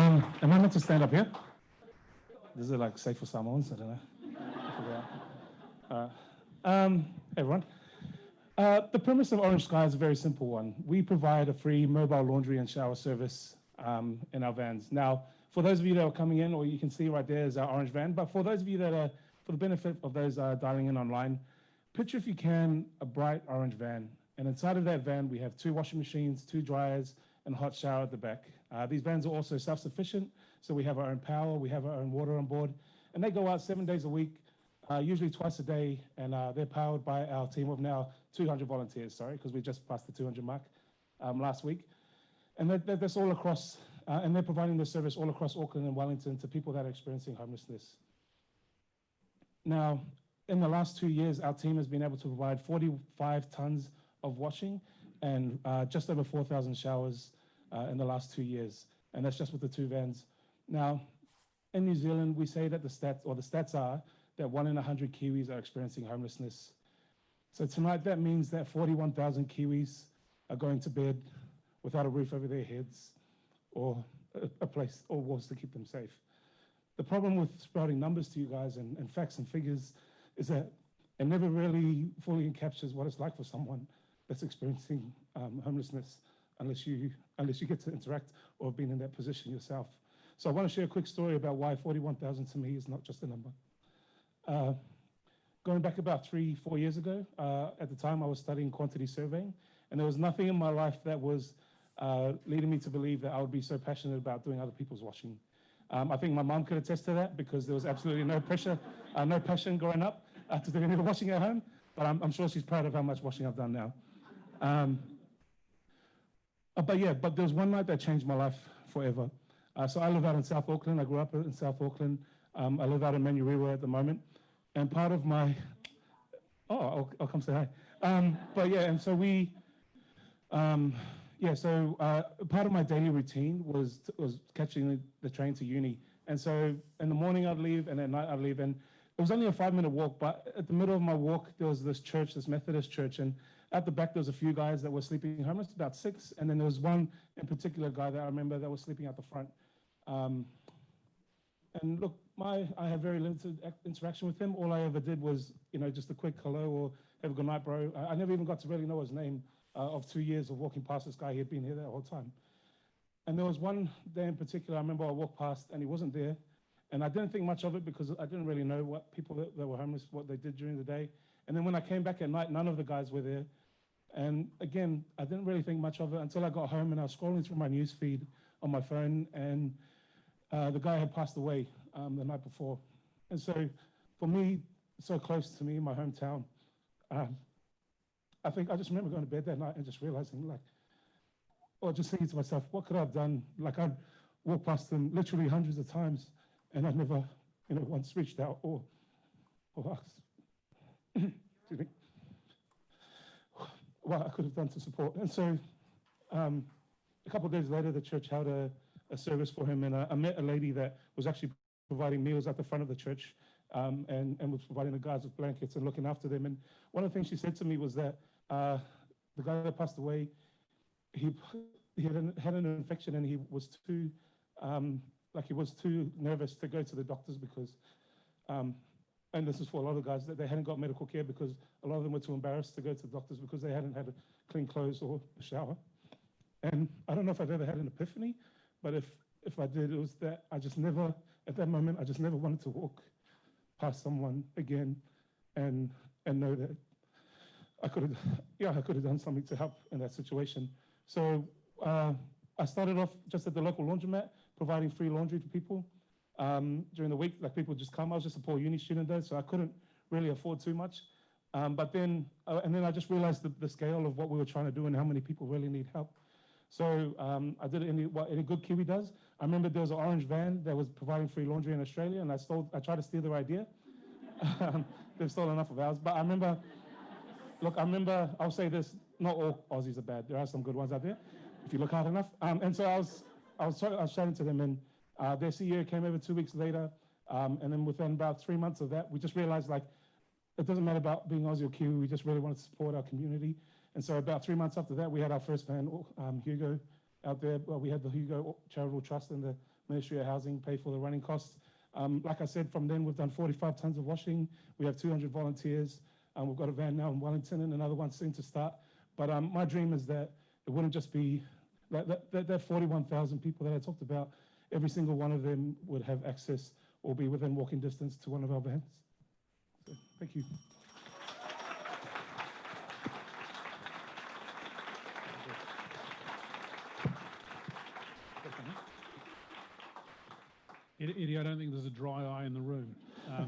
Am I meant to stand up here? This is like safe for Samoans, I don't know. I figure out. Hey everyone. The premise of Orange Sky is a very simple one. We provide a free mobile laundry and shower service in our vans. Now, for those of you that are coming in, or you can see right there is our orange van, but for those of you that are, for the benefit of those dialing in online, picture if you can a bright orange van. And inside of that van, we have 2 washing machines, 2 dryers, and a hot shower at the back. These vans are also self-sufficient, so we have our own power, we have our own water on board, and they go out 7 days a week, usually twice a day, and they're powered by our team of now 200 volunteers, because we just passed the 200 mark last week. And that's all across, and they're providing this service all across Auckland and Wellington to people that are experiencing homelessness. Now, in the last 2 years, our team has been able to provide 45 tons of washing and just over 4,000 showers in the last 2 years. And that's just with the 2 vans. Now, in New Zealand, we say that the stats are that 1 in 100 Kiwis are experiencing homelessness. So tonight, that means that 41,000 Kiwis are going to bed without a roof over their heads or a place or walls to keep them safe. The problem with sprouting numbers to you guys and facts and figures is that it never really fully captures what it's like for someone that's experiencing homelessness unless you get to interact or have been in that position yourself. So I want to share a quick story about why 41,000 to me is not just a number. Going back about 3-4 years ago, at the time I was studying quantity surveying, and there was nothing in my life that was leading me to believe that I would be so passionate about doing other people's washing. I think my mom could attest to that because there was absolutely no pressure, no passion growing up to do any of the washing at home, but I'm sure she's proud of how much washing I've done now. But there was one night that changed my life forever. So I live out in South Auckland. I grew up in South Auckland. I live out in Manurewa at the moment. And part of my, I'll come say hi. Part of my daily routine was catching the train to uni. And so in the morning I'd leave and at night I'd leave. And it was only a 5-minute walk, but at the middle of my walk, there was this church, this Methodist church. And at the back, there was a few guys that were sleeping homeless, about 6. And then there was one in particular guy that I remember that was sleeping at the front. And look, I had very limited interaction with him. All I ever did was, just a quick hello or have a good night, bro. I never even got to really know his name of 2 years of walking past this guy. He had been here that whole time. And there was one day in particular, I remember I walked past and he wasn't there. And I didn't think much of it because I didn't really know what people that were homeless, what they did during the day. And then when I came back at night, none of the guys were there. And again, I didn't really think much of it until I got home and I was scrolling through my news feed on my phone and the guy had passed away the night before. And so for me, so close to me in my hometown, I think I just remember going to bed that night and just realizing or just thinking to myself, what could I have done? I'd walked past them literally hundreds of times and I'd never, once reached out or asked, excuse me, what I could have done to support. And so a couple of days later, the church held a service for him, and I met a lady that was actually providing meals at the front of the church and was providing the guys with blankets and looking after them. And one of the things she said to me was that the guy that passed away, he had an infection and he was too nervous to go to the doctors because, and this is for a lot of guys, that they hadn't got medical care because a lot of them were too embarrassed to go to the doctors because they hadn't had clean clothes or a shower. And I don't know if I've ever had an epiphany, but if I did, it was that at that moment, I just never wanted to walk past someone again and know that I could have done something to help in that situation. So I started off just at the local laundromat, providing free laundry to people. During the week, people just come. I was just a poor uni student though, so I couldn't really afford too much. But then I just realized the scale of what we were trying to do and how many people really need help. So I did it what any good Kiwi does. I remember there was an orange van that was providing free laundry in Australia, and I tried to steal their idea. They've stolen enough of ours. But I remember, I'll say this, not all Aussies are bad. There are some good ones out there, if you look hard enough. And so I was chatting to them, and their CEO came over 2 weeks later, and then within about 3 months of that, we just realized it doesn't matter about being Aussie or Kiwi, we just really wanted to support our community. And so about 3 months after that, we had our first van, Hugo, out there. Well, we had the Hugo Charitable Trust and the Ministry of Housing pay for the running costs. Like I said, from then we've done 45 tons of washing. We have 200 volunteers. We've got a van now in Wellington and another one soon to start. But my dream is that it wouldn't just be that 41,000 people that I talked about. Every single one of them would have access or be within walking distance to one of our vans. So, thank you. Eddie, I don't think there's a dry eye in the room. I'll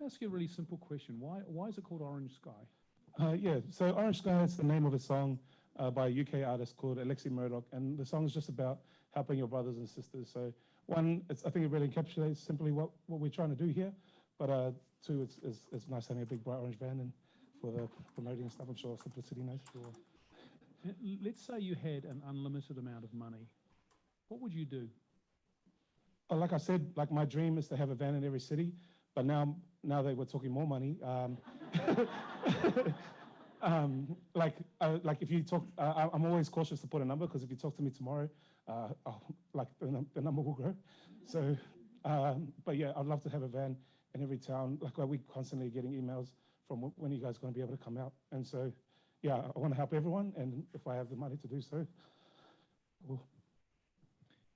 ask you a really simple question. Why is it called Orange Sky? Yeah, so Orange Sky is the name of a song by a UK artist called Alexi Murdoch, and the song is just about helping your brothers and sisters. So one, I think it really encapsulates simply what we're trying to do here, but two, it's nice having a big bright orange van and for the promoting and stuff. I'm sure Simplicity knows. Sure. Let's say you had an unlimited amount of money. What would you do? Like I said, like my dream is to have a van in every city, but now that we're talking more money, like if you talk, I'm always cautious to put a number, because if you talk to me tomorrow, the number will grow. So, but yeah, I'd love to have a van in every town. Like we constantly getting emails from when you guys are going to be able to come out, and so yeah, I want to help everyone, and if I have the money to do so, I will.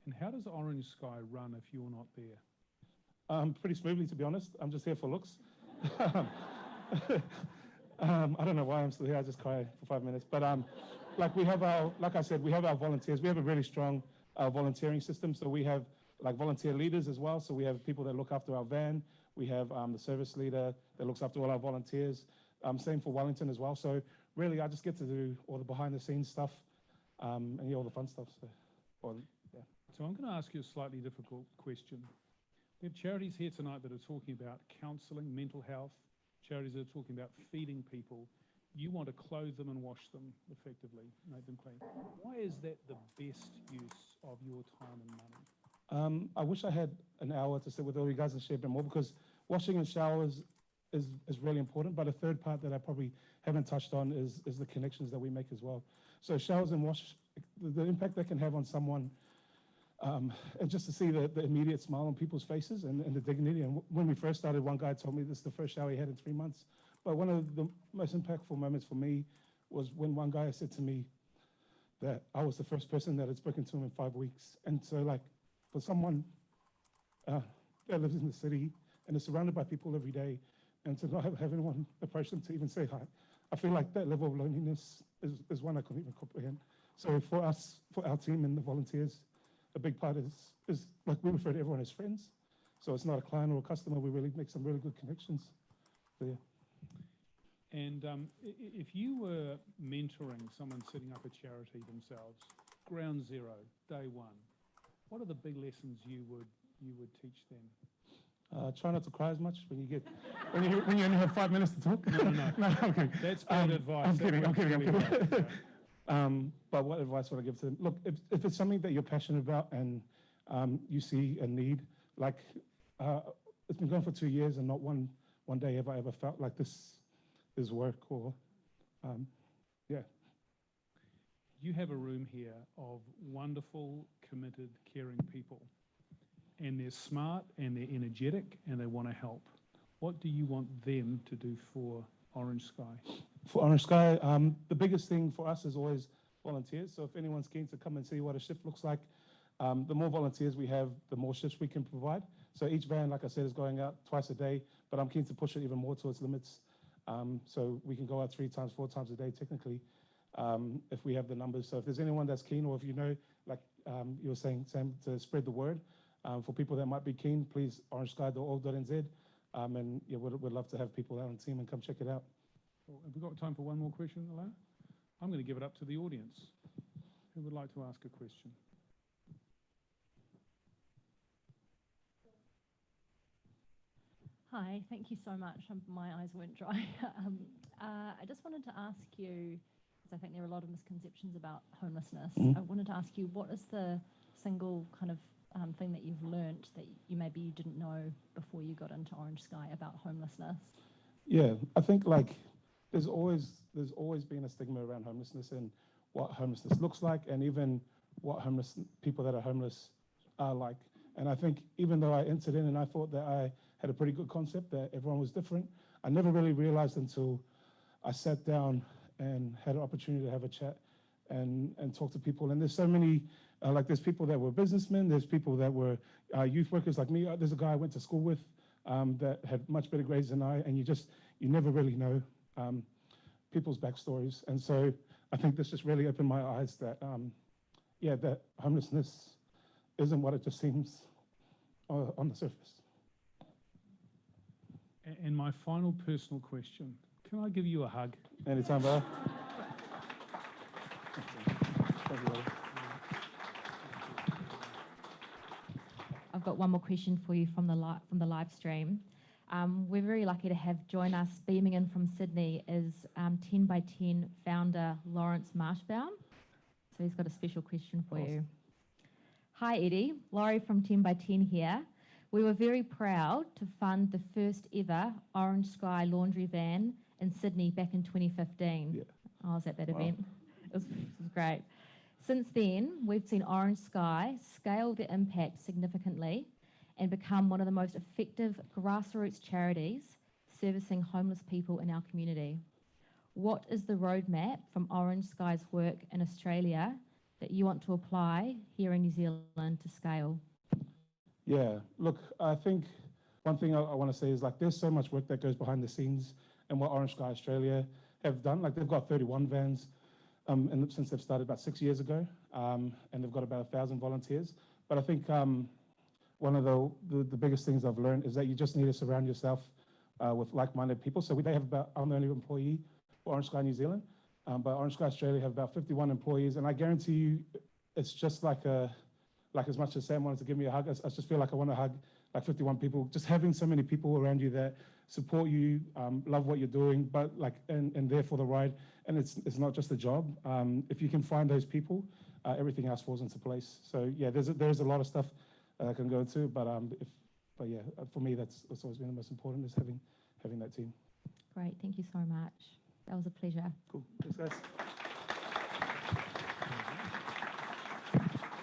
And how does Orange Sky run if you're not there? Pretty smoothly, to be honest. I'm just here for looks. I don't know why I'm still here. I just cry for 5 minutes. But like I said, we have our volunteers. We have a really strong volunteering system. So we have like volunteer leaders as well. So we have people that look after our van. We have the service leader that looks after all our volunteers. Same for Wellington as well. So really, I just get to do all the behind the scenes stuff and all the fun stuff. Yeah. So I'm going to ask you a slightly difficult question. We have charities here tonight that are talking about counselling, mental health, charities that are talking about feeding people. You want to clothe them and wash them effectively, make them clean. Why is that the best use of your time and money? I wish I had an hour to sit with all you guys and share a bit more, because washing and showers is really important. But a third part that I probably haven't touched on is the connections that we make as well. So showers and wash, the impact that can have on someone, and just to see the immediate smile on people's faces and the dignity. And when we first started, one guy told me this is the first shower he had in 3 months. But one of the most impactful moments for me was when one guy said to me that I was the first person that had spoken to him in 5 weeks. And so like for someone that lives in the city and is surrounded by people every day, and to not have anyone approach them to even say hi, I feel like that level of loneliness is one I couldn't even comprehend. So for us, for our team and the volunteers, a big part is like we refer to everyone as friends. So it's not a client or a customer. We really make some really good connections. So yeah. And if you were mentoring someone setting up a charity themselves, ground zero, day one, what are the big lessons you would teach them? Try not to cry as much when you only have 5 minutes to talk. No. No, okay. That's bad advice. I'm kidding. Right. But what advice would I give to them? Look, if it's something that you're passionate about and you see a need, like it's been going for 2 years and not one day have I ever felt like this is work or, yeah. You have a room here of wonderful, committed, caring people. And they're smart and they're energetic and they want to help. What do you want them to do for Orange Sky? For Orange Sky, the biggest thing for us is always volunteers. So if anyone's keen to come and see what a shift looks like, the more volunteers we have, the more shifts we can provide. So each van, like I said, is going out twice a day, but I'm keen to push it even more to its limits. So we can go out 3 times, 4 times a day, technically, if we have the numbers. So if there's anyone that's keen, or if you know, like you were saying, Sam, to spread the word, for people that might be keen, please, orangesky.org.nz. And yeah, we'd love to have people out on the team and come check it out. Well, have we got time for one more question, Alana? I'm going to give it up to the audience. Who would like to ask a question? Hi, thank you so much. My eyes weren't dry. I just wanted to ask you, because I think there are a lot of misconceptions about homelessness. I wanted to ask you, what is the single kind of thing that you've learnt that maybe you didn't know before you got into Orange Sky about homelessness? Yeah, I think like there's always been a stigma around homelessness and what homelessness looks like, and even what people that are homeless are like. And I think even though I entered in and I thought that I had a pretty good concept, that everyone was different, I never really realized until I sat down and had an opportunity to have a chat and talk to people. And there's so many, like there's people that were businessmen, there's people that were youth workers like me. There's a guy I went to school with that had much better grades than I, and you never really know people's backstories. And so I think this just really opened my eyes that, that homelessness isn't what it just seems on the surface. And my final personal question, can I give you a hug? Anytime, bro. Thank you, brother. I've got one more question for you from the live stream. We're very lucky to have join us beaming in from Sydney is 10 by 10 founder Lawrence Marshbaum. So he's got a special question for you. Hi Eddie, Laurie from 10 by 10 here. We were very proud to fund the first ever Orange Sky laundry van in Sydney back in 2015. Yeah. I was at that Wow. event. It was great. Since then, we've seen Orange Sky scale their impact significantly and become one of the most effective grassroots charities servicing homeless people in our community. What is the roadmap from Orange Sky's work in Australia that you want to apply here in New Zealand to scale? Yeah, look, I think one thing I want to say is like there's so much work that goes behind the scenes and what Orange Sky Australia have done. Like they've got 31 vans since they've started about 6 years ago, and they've got about 1,000 volunteers. But I think one of the biggest things I've learned is that you just need to surround yourself with like-minded people. So they have about, I'm the only employee for Orange Sky New Zealand, but Orange Sky Australia have about 51 employees, and I guarantee you it's just like as much as Sam wanted to give me a hug, I just feel like I want to hug like 51 people. Just having so many people around you that support you, love what you're doing, but like and there for the ride. And it's not just a job. If you can find those people, everything else falls into place. So yeah, there's a lot of stuff I can go into, but for me that's always been the most important is having that team. Great, thank you so much. That was a pleasure. Cool. Thanks, guys.